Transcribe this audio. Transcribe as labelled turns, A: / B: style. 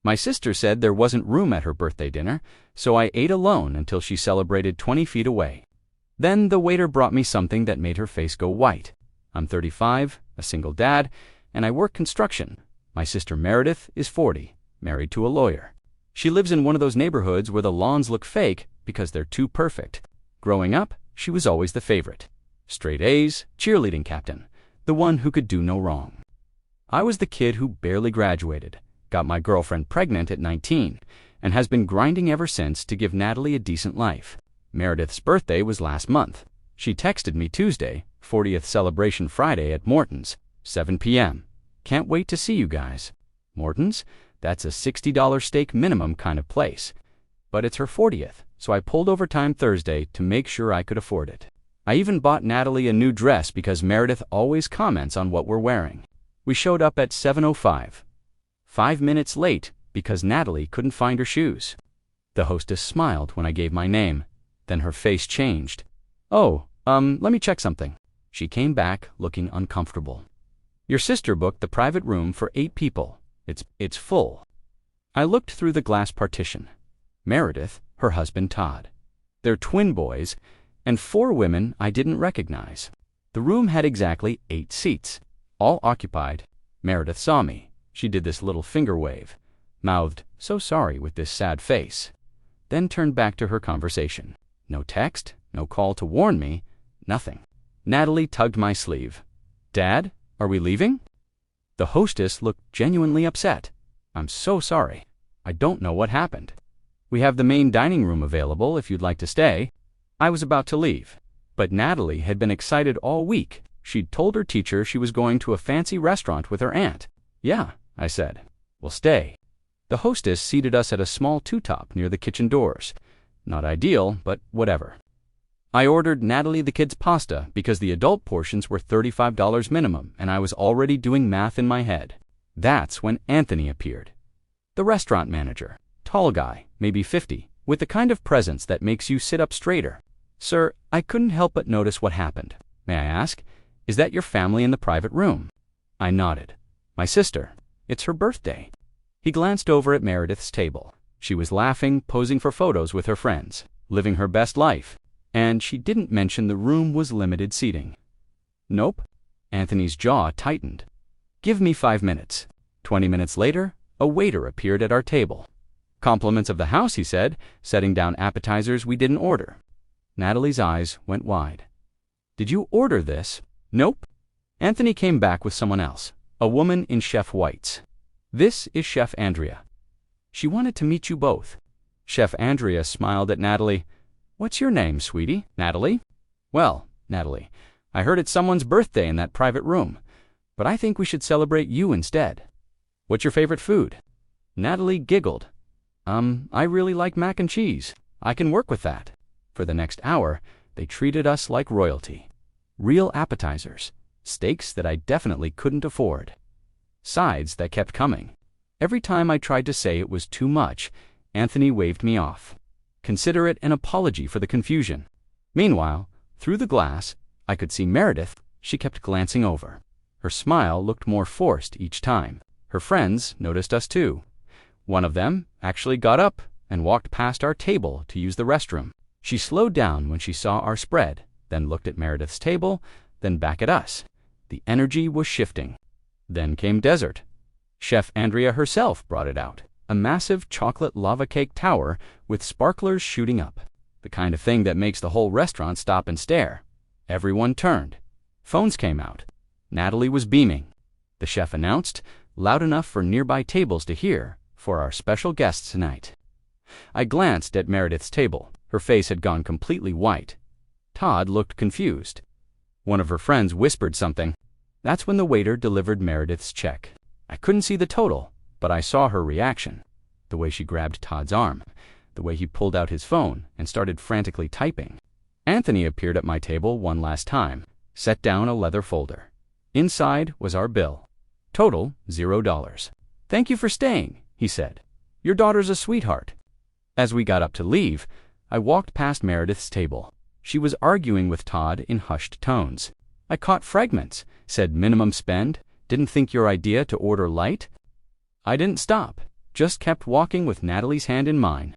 A: My sister said there wasn't room at her birthday dinner, so I ate alone until she celebrated 20 feet away. Then the waiter brought me something that made her face go white. I'm 35, a single dad, and I work construction. My sister Meredith is 40, married to a lawyer. She lives in one of those neighborhoods where the lawns look fake because they're too perfect. Growing up, she was always the favorite. Straight A's, cheerleading captain, the one who could do no wrong. I was the kid who barely graduated, got my girlfriend pregnant at 19, and has been grinding ever since to give Natalie a decent life. Meredith's birthday was last month. She texted me Tuesday, 40th celebration Friday at Morton's, 7 p.m. Can't wait to see you guys. Morton's? That's a $60 steak minimum kind of place. But it's her 40th, so I pulled overtime Thursday to make sure I could afford it. I even bought Natalie a new dress because Meredith always comments on what we're wearing. We showed up at 7:05. 5 minutes late because Natalie couldn't find her shoes. The hostess smiled when I gave my name. Then her face changed. Oh, let me check something. She came back looking uncomfortable. Your sister booked the private room for 8 people. It's full. I looked through the glass partition. Meredith, her husband Todd. Their twin boys, and 4 women I didn't recognize. The room had exactly 8 seats, all occupied. Meredith saw me. She did this little finger wave, mouthed, "So sorry," with this sad face, then turned back to her conversation. No text, no call to warn me, nothing. Natalie tugged my sleeve. "Dad, are we leaving?" The hostess looked genuinely upset. "I'm so sorry. I don't know what happened. We have the main dining room available if you'd like to stay." I was about to leave, but Natalie had been excited all week. She'd told her teacher she was going to a fancy restaurant with her aunt. "Yeah," I said. "We'll stay." The hostess seated us at a small two-top near the kitchen doors. Not ideal, but whatever. I ordered Natalie the kids' pasta because the adult portions were $35 minimum, and I was already doing math in my head. That's when Anthony appeared. The restaurant manager, tall guy, maybe 50, with the kind of presence that makes you sit up straighter. "Sir, I couldn't help but notice what happened. May I ask, is that your family in the private room?" I nodded. "My sister. It's her birthday." He glanced over at Meredith's table. She was laughing, posing for photos with her friends, living her best life. And she didn't mention the room was limited seating. "Nope." Anthony's jaw tightened. "Give me 5 minutes." 20 minutes later, a waiter appeared at our table. "Compliments of the house," he said, setting down appetizers we didn't order. Natalie's eyes went wide. "Did you order this?" "Nope." Anthony came back with someone else, a woman in chef whites. "This is Chef Andrea. She wanted to meet you both." Chef Andrea smiled at Natalie. "What's your name, sweetie?" "Natalie." "Well, Natalie, I heard it's someone's birthday in that private room, but I think we should celebrate you instead. What's your favorite food?" Natalie giggled. I really like mac and cheese. I can work with that." For the next hour, they treated us like royalty. Real appetizers, steaks that I definitely couldn't afford. Sides that kept coming. Every time I tried to say it was too much, Anthony waved me off. Consider it an apology for the confusion. Meanwhile, through the glass, I could see Meredith. She kept glancing over. Her smile looked more forced each time. Her friends noticed us too. One of them actually got up and walked past our table to use the restroom. She slowed down when she saw our spread, then looked at Meredith's table, then back at us. The energy was shifting. Then came dessert. Chef Andrea herself brought it out. A massive chocolate lava cake tower with sparklers shooting up. The kind of thing that makes the whole restaurant stop and stare. Everyone turned. Phones came out. Natalie was beaming. The chef announced, loud enough for nearby tables to hear, for our special guests tonight. I glanced at Meredith's table. Her face had gone completely white. Todd looked confused. One of her friends whispered something. That's when the waiter delivered Meredith's check. I couldn't see the total, but I saw her reaction. The way she grabbed Todd's arm, the way he pulled out his phone and started frantically typing. Anthony appeared at my table one last time, set down a leather folder. Inside was our bill. Total, $0. "Thank you for staying," he said. "Your daughter's a sweetheart." As we got up to leave, I walked past Meredith's table. She was arguing with Todd in hushed tones. I caught fragments, said minimum spend, didn't think your idea to order light. I didn't stop, just kept walking with Natalie's hand in mine.